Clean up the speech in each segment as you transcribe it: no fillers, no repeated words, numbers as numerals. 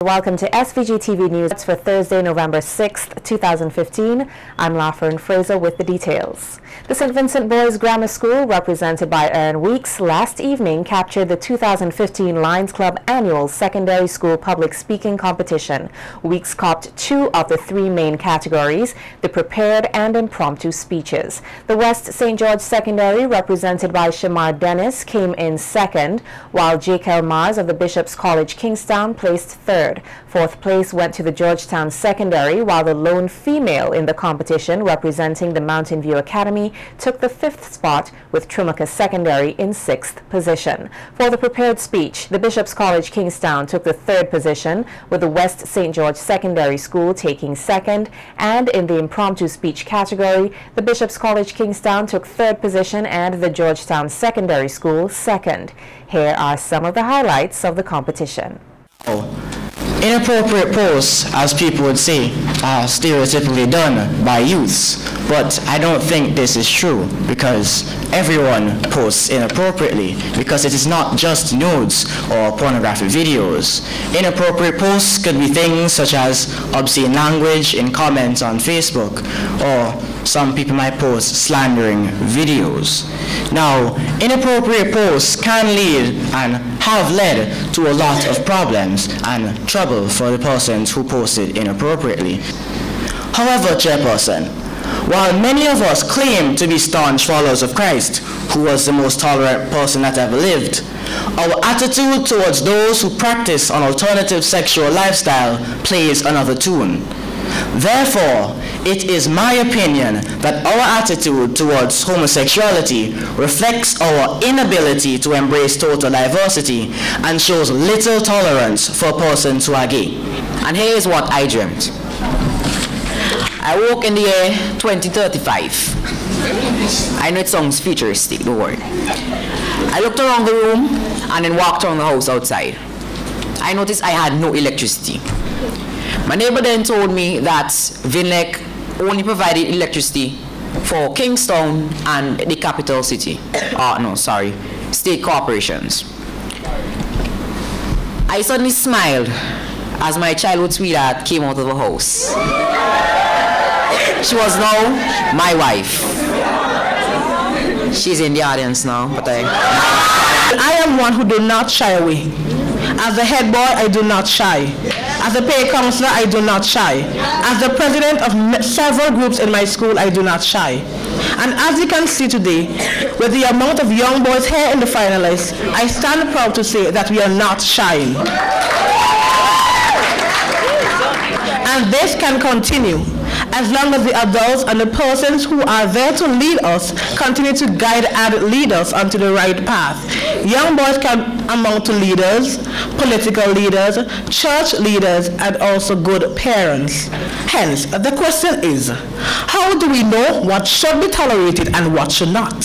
Welcome to SVG-TV News for Thursday, November 6th, 2015. I'm Lafern Fraser with the details. The St. Vincent Boys Grammar School, represented by Aaron Weeks, last evening captured the 2015 Lions Club Annual Secondary School Public Speaking Competition. Weeks copped 2 of the 3 main categories, the prepared and impromptu speeches. The West St. George Secondary, represented by Shamar Dennis, came in second, while J.K. Mars of the Bishop's College Kingstown placed third. Fourth place went to the Georgetown Secondary, while the lone female in the competition, representing the Mountain View Academy, took the 5th spot, with Trumaka Secondary in 6th position. For the prepared speech, the Bishop's College Kingstown took the 3rd position, with the West St. George Secondary School taking 2nd, and in the impromptu speech category, the Bishop's College Kingstown took 3rd position and the Georgetown Secondary School 2nd. Here are some of the highlights of the competition. Inappropriate posts, as people would say, are stereotypically done by youths, but I don't think this is true because everyone posts inappropriately, because it is not just nudes or pornographic videos. Inappropriate posts could be things such as obscene language in comments on Facebook, or some people might post slandering videos. Now, inappropriate posts can lead and have led to a lot of problems and trouble for the persons who posted inappropriately. However, Chairperson, while many of us claim to be staunch followers of Christ, who was the most tolerant person that ever lived, our attitude towards those who practice an alternative sexual lifestyle plays another tune. Therefore, it is my opinion that our attitude towards homosexuality reflects our inability to embrace total diversity and shows little tolerance for persons who are gay. And here is what I dreamt. I woke in the year 2035. I know it sounds futuristic, don't worry. I looked around the room and then walked around the house outside. I noticed I had no electricity. My neighbor then told me that VINLEC only provided electricity for Kingstown and the capital city. State corporations. I suddenly smiled as my childhood sweetheart came out of the house. She was now my wife. She's in the audience now, but I am one who do not shy away. As the head boy, I do not shy. As a pay counselor, I do not shy. As the president of several groups in my school, I do not shy. And as you can see today, with the amount of young boys here in the finalists, I stand proud to say that we are not shying. And this can continue as long as the adults and the persons who are there to lead us continue to guide and lead us onto the right path. Young boys can amount to leaders, political leaders, church leaders, and also good parents. Hence, the question is, how do we know what should be tolerated and what should not?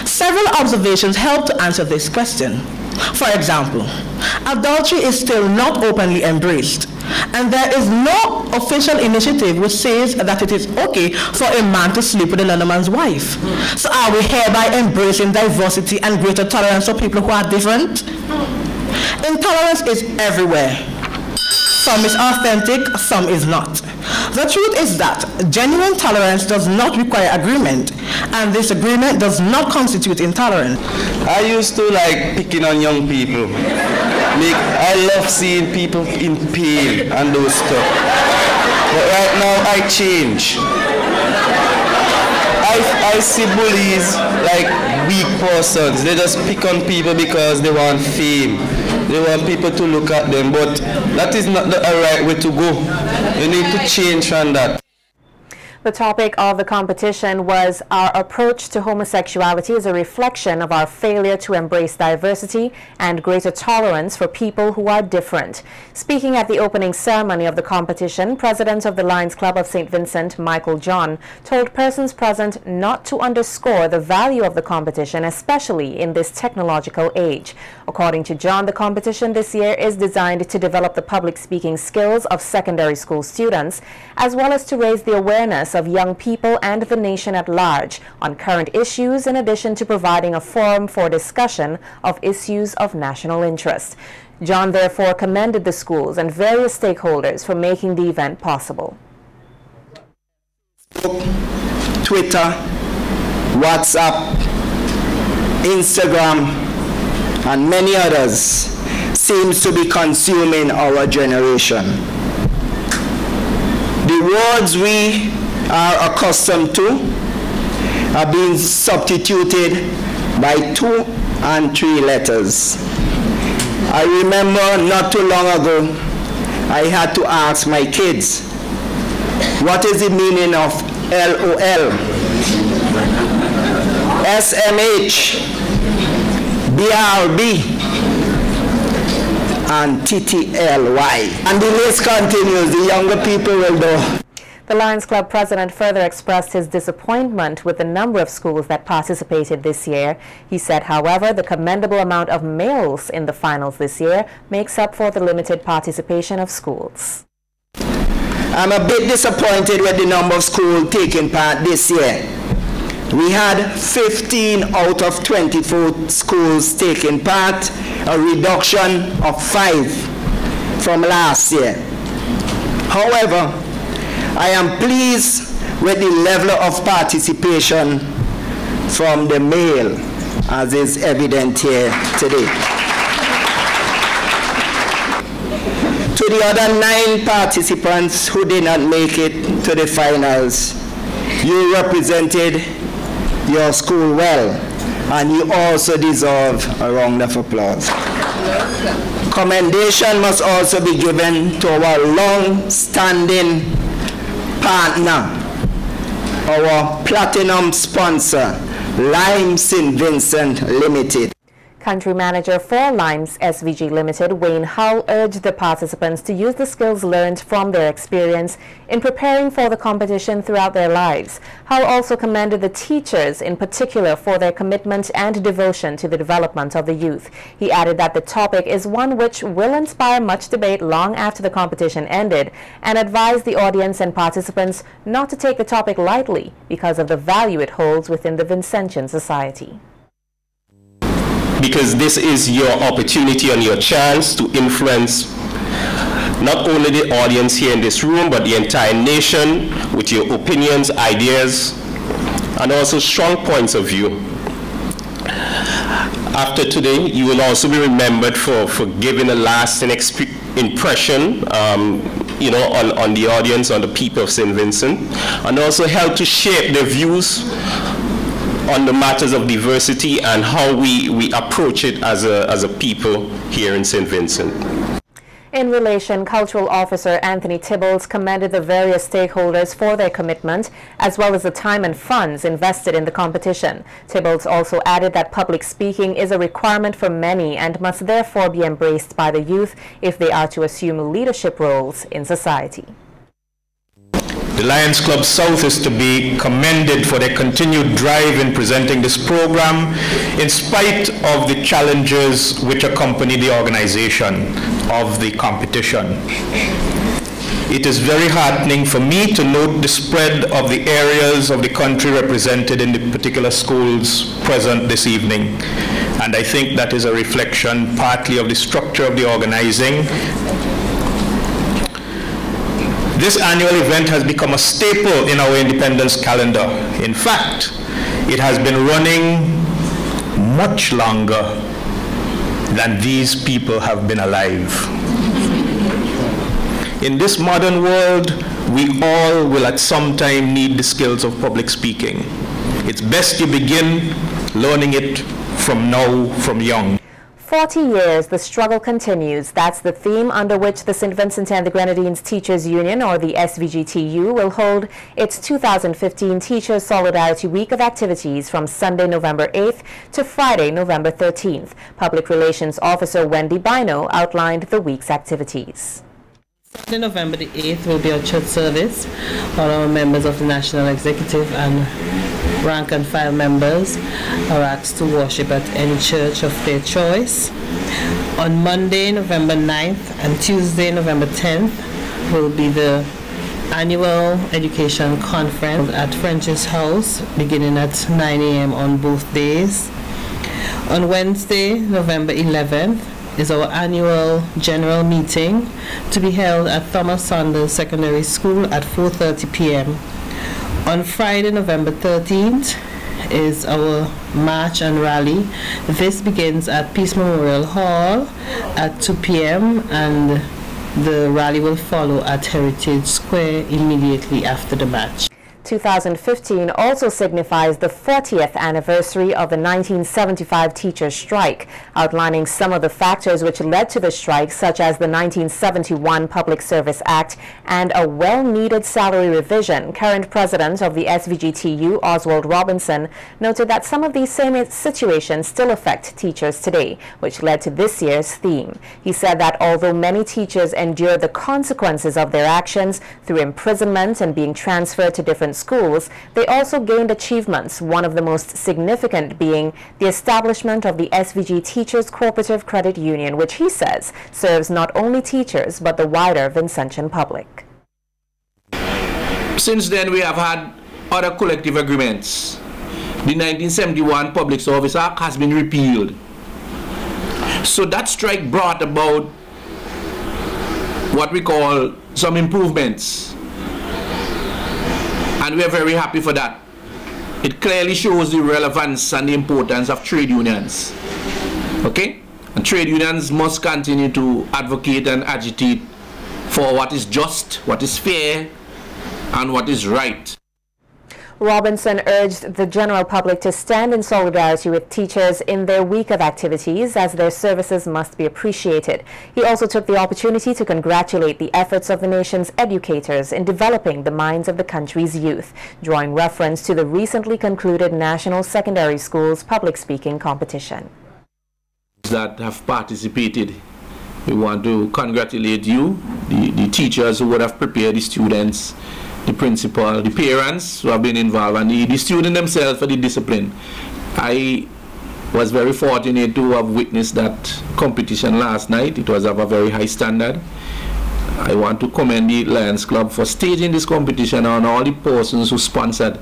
Several observations help to answer this question. For example, adultery is still not openly embraced, and there is no official initiative which says that it is okay for a man to sleep with another man's wife. So are we hereby embracing diversity and greater tolerance for people who are different? Intolerance is everywhere. Some is authentic, some is not. The truth is that genuine tolerance does not require agreement, and this agreement does not constitute intolerance. I used to like picking on young people. I love seeing people in pain and those stuff. But right now I change. I see bullies like weak persons. They just pick on people because they want fame. They want people to look at them, but that is not the right way to go. You need to change from that. The topic of the competition was our approach to homosexuality is a reflection of our failure to embrace diversity and greater tolerance for people who are different. Speaking at the opening ceremony of the competition, President of the Lions Club of St. Vincent, Michael John, told persons present not to underscore the value of the competition, especially in this technological age. According to John, the competition this year is designed to develop the public speaking skills of secondary school students, as well as to raise the awareness of young people and the nation at large on current issues, in addition to providing a forum for discussion of issues of national interest. John therefore commended the schools and various stakeholders for making the event possible. Twitter, WhatsApp, Instagram, and many others seems to be consuming our generation. The words we are accustomed to are being substituted by 2 and 3 letters. I remember not too long ago, I had to ask my kids, what is the meaning of LOL, SMH, BRB, and TTLY. And the list continues, the younger people will know. The Lions Club president further expressed his disappointment with the number of schools that participated this year. He said, however, the commendable amount of males in the finals this year makes up for the limited participation of schools. I'm a bit disappointed with the number of schools taking part this year. We had 15 out of 24 schools taking part, a reduction of 5 from last year. However, I am pleased with the level of participation from the male, as is evident here today. To the other 9 participants who did not make it to the finals, you represented your school well, and you also deserve a round of applause. Commendation must also be given to our long-standing partner, our platinum sponsor, Lime St. Vincent Limited. Country manager for Limes SVG Limited, Wayne Hull, urged the participants to use the skills learned from their experience in preparing for the competition throughout their lives. Hull also commended the teachers in particular for their commitment and devotion to the development of the youth. He added that the topic is one which will inspire much debate long after the competition ended, and advised the audience and participants not to take the topic lightly because of the value it holds within the Vincentian society. Because this is your opportunity and your chance to influence not only the audience here in this room, but the entire nation with your opinions, ideas, and also strong points of view. After today, you will also be remembered for giving a lasting impression on the audience, on the people of St. Vincent, and also help to shape their views on the matters of diversity and how we approach it as a people here in St. Vincent. In relation, Cultural Officer Anthony Theobalds commended the various stakeholders for their commitment, as well as the time and funds invested in the competition. Theobalds also added that public speaking is a requirement for many and must therefore be embraced by the youth if they are to assume leadership roles in society. The Lions Club South is to be commended for their continued drive in presenting this program in spite of the challenges which accompany the organization of the competition. It is very heartening for me to note the spread of the areas of the country represented in the particular schools present this evening. And I think that is a reflection partly of the structure of the organizing. This annual event has become a staple in our independence calendar. In fact, it has been running much longer than these people have been alive. In this modern world, we all will at some time need the skills of public speaking. It's best you begin learning it from now, from young. 40 years, the struggle continues. That's the theme under which the St. Vincent and the Grenadines Teachers Union, or the SVG-TU, will hold its 2015 Teachers Solidarity Week of activities from Sunday, November 8th to Friday, November 13th. Public Relations Officer Wendy Bino outlined the week's activities. Sunday, November the 8th will be a church service. All our members of the National Executive and rank and file members are asked to worship at any church of their choice. On Monday, November 9th and Tuesday, November 10th will be the annual education conference at French's House, beginning at 9 a.m. on both days. On Wednesday, November 11th, is our annual general meeting to be held at Thomas Saunders Secondary School at 4:30 p.m. On Friday, November 13th, is our march and rally. This begins at Peace Memorial Hall at 2 p.m. and the rally will follow at Heritage Square immediately after the march. 2015 also signifies the 40th anniversary of the 1975 teachers' strike, outlining some of the factors which led to the strike, such as the 1971 Public Service Act and a well-needed salary revision. Current president of the SVG-TU, Oswald Robinson, noted that some of these same situations still affect teachers today, which led to this year's theme. He said that although many teachers endured the consequences of their actions through imprisonment and being transferred to different schools, they also gained achievements, one of the most significant being the establishment of the SVG Teachers Cooperative Credit Union, which he says serves not only teachers but the wider Vincentian public. Since then, we have had other collective agreements. The 1971 Public Service Act has been repealed. So that strike brought about what we call some improvements. And we are very happy for that. It clearly shows the relevance and the importance of trade unions. Okay? And trade unions must continue to advocate and agitate for what is just, what is fair, and what is right. Robinson urged the general public to stand in solidarity with teachers in their week of activities, as their services must be appreciated. He also took the opportunity to congratulate the efforts of the nation's educators in developing the minds of the country's youth, drawing reference to the recently concluded National Secondary Schools Public Speaking Competition. That have participated, we want to congratulate you, the teachers who would have prepared the students, the principal, the parents who have been involved, and the students themselves for the discipline. I was very fortunate to have witnessed that competition last night. It was of a very high standard. I want to commend the Lions Club for staging this competition and all the persons who sponsored.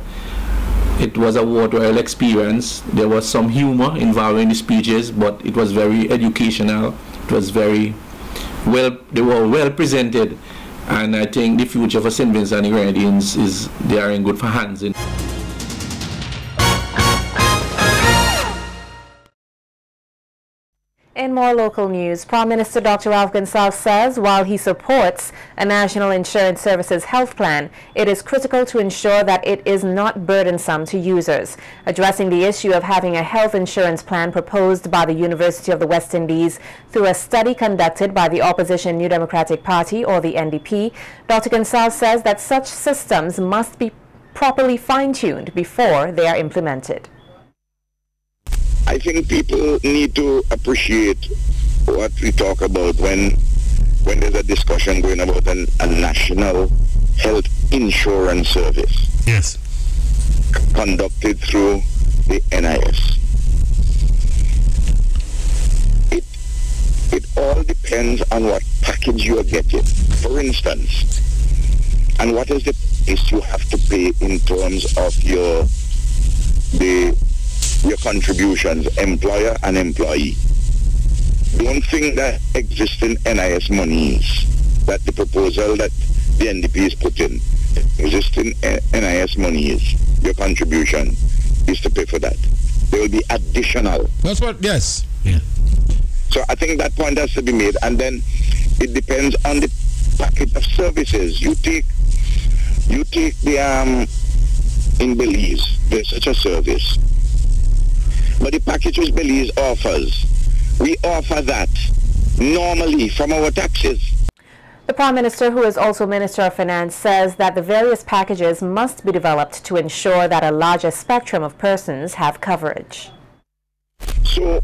It was a worthwhile experience. There was some humor involved in the speeches, but it was very educational. It was very well, they were well presented. And I think the future for St. Vincent and the Grenadines is they are in good hands. In more local news, Prime Minister Dr. Ralph Gonsalves says while he supports a National Insurance Services health plan, it is critical to ensure that it is not burdensome to users. Addressing the issue of having a health insurance plan proposed by the University of the West Indies through a study conducted by the opposition New Democratic Party, or the NDP, Dr. Gonsalves says that such systems must be properly fine-tuned before they are implemented. I think people need to appreciate what we talk about when there's a discussion going about a national health insurance service. Yes. Conducted through the NIS. It all depends on what package you are getting. For instance, and what is the price you have to pay in terms of your contributions, employer and employee. Don't think that existing NIS monies, that the proposal that the NDP is putting, existing NIS monies, your contribution is to pay for that. There will be additional. That's what, yes. Yeah. So I think that point has to be made, and then it depends on the package of services. You take the in Belize, there's such a service. But the package which Belize offers, we offer that normally from our taxes. The Prime Minister, who is also Minister of Finance, says that the various packages must be developed to ensure that a larger spectrum of persons have coverage. So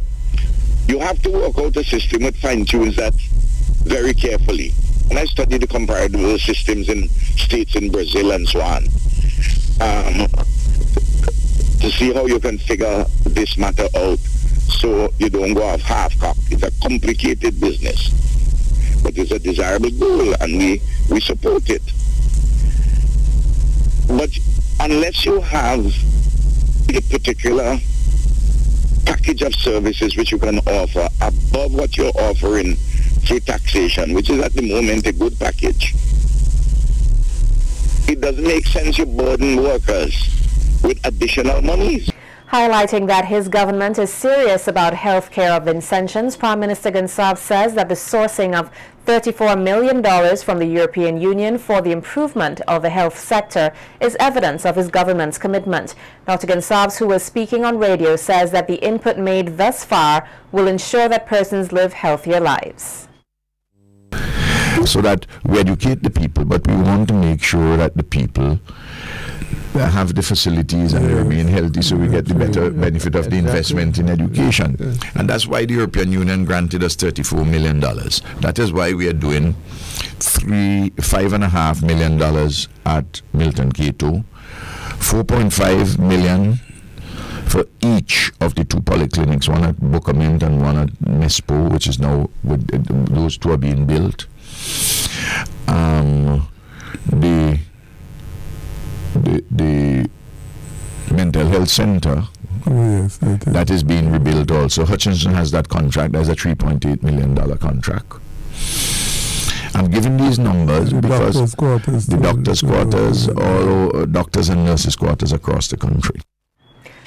you have to work out a system that fine-tunes that very carefully. And I studied the comparative systems in states in Brazil and so on, to see how you can figure this matter out so you don't go off half-cocked. It's a complicated business, but it's a desirable goal, and we support it. But unless you have a particular package of services which you can offer above what you're offering through taxation, which is at the moment a good package. It doesn't make sense you burden workers with additional monies. Highlighting that his government is serious about health care of Vincentians, Prime Minister Gonsalves says that the sourcing of $34 million from the European Union for the improvement of the health sector is evidence of his government's commitment. Dr. Gonsalves, who was speaking on radio, says that the input made thus far will ensure that persons live healthier lives. So that we educate the people, but we want to make sure that the people have the facilities and remain healthy, so we get the better benefit of the investment in education. And that's why the European Union granted us $34 million. That is why we are doing $5.5 million at Milton K2, $4.5 million for each of the two polyclinics, one at Bookament and one at Mespo, which is now, those two are being built. The mental health center, that is being rebuilt also. Hutchinson has that contract. There's a $3.8 million contract. I'm giving these numbers because the doctors' quarters, all doctors and nurses' quarters across the country.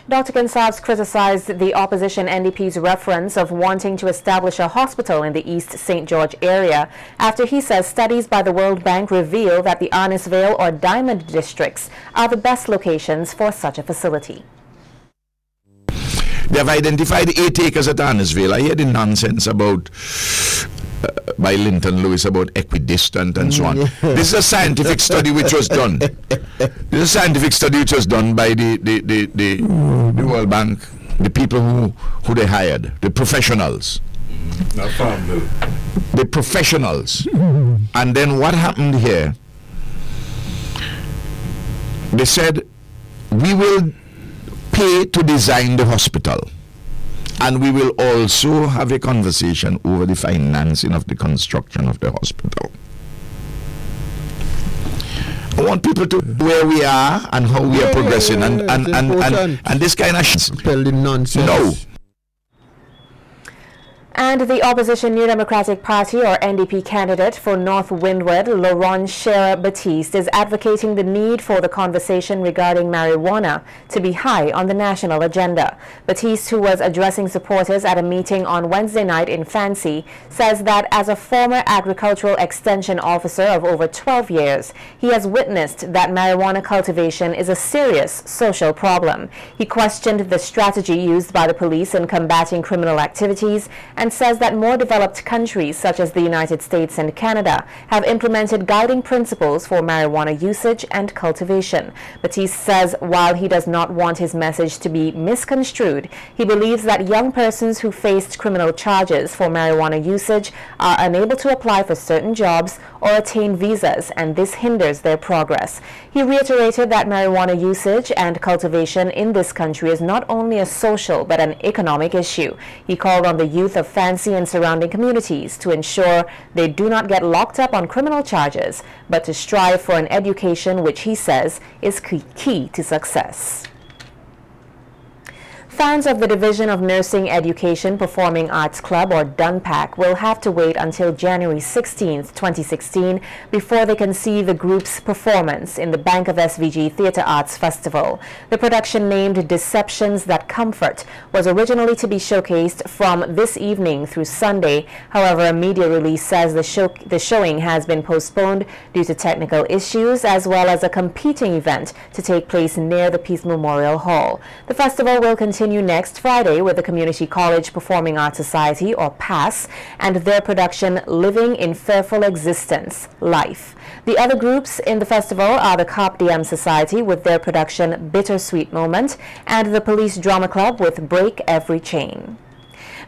Dr. Gonsalves criticized the opposition NDP's reference of wanting to establish a hospital in the East St. George area after he says studies by the World Bank reveal that the Arnisvale or Diamond districts are the best locations for such a facility. They have identified 8 acres at Arnisvale. I hear the nonsense about by Linton Lewis about equidistant and so on. This is a scientific study which was done. This is a scientific study which was done by the World Bank, the people who they hired, the professionals. The professionals. And then what happened here? They said, we will pay to design the hospital. And we will also have a conversation over the financing of the construction of the hospital. I want people to know where we are and how we are progressing, and this kind of nonsense. No. And the opposition New Democratic Party, or NDP, candidate for North Windward, Laurent Scherer-Baptiste, is advocating the need for the conversation regarding marijuana to be high on the national agenda. Baptiste, who was addressing supporters at a meeting on Wednesday night in Fancy, says that as a former agricultural extension officer of over 12 years, he has witnessed that marijuana cultivation is a serious social problem. He questioned the strategy used by the police in combating criminal activities and says that more developed countries such as the United States and Canada have implemented guiding principles for marijuana usage and cultivation. Baptiste says while he does not want his message to be misconstrued, he believes that young persons who faced criminal charges for marijuana usage are unable to apply for certain jobs or attain visas, and this hinders their progress. He reiterated that marijuana usage and cultivation in this country is not only a social but an economic issue. He called on the youth of Fancy and surrounding communities to ensure they do not get locked up on criminal charges, but to strive for an education which he says is key to success. Fans of the Division of Nursing Education Performing Arts Club, or DUNPAC, will have to wait until January 16, 2016 before they can see the group's performance in the Bank of SVG Theatre Arts Festival. The production, named Deceptions That Comfort, was originally to be showcased from this evening through Sunday. However, a media release says the showing has been postponed due to technical issues, as well as a competing event to take place near the Peace Memorial Hall. The festival will continue next Friday with the Community College Performing Arts Society, or PASS, and their production Living in Fearful Existence, Life. The other groups in the festival are the Carp Diem Society with their production Bittersweet Moment, and the Police Drama Club with Break Every Chain.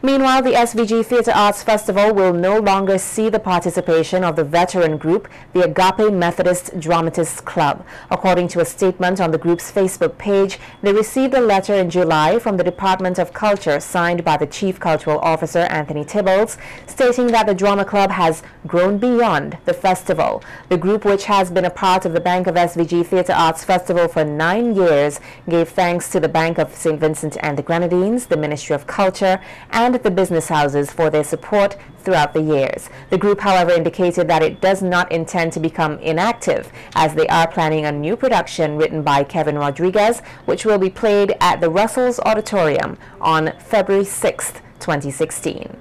Meanwhile, the SVG Theatre Arts Festival will no longer see the participation of the veteran group, the Agape Methodist Dramatists Club. According to a statement on the group's Facebook page, they received a letter in July from the Department of Culture signed by the Chief Cultural Officer, Anthony Theobalds, stating that the drama club has grown beyond the festival. The group, which has been a part of the Bank of SVG Theatre Arts Festival for 9 years, gave thanks to the Bank of St. Vincent and the Grenadines, the Ministry of Culture, and the business houses for their support throughout the years. The group, however, indicated that it does not intend to become inactive, as they are planning a new production written by Kevin Rodriguez, which will be played at the Russell's Auditorium on February 6th, 2016.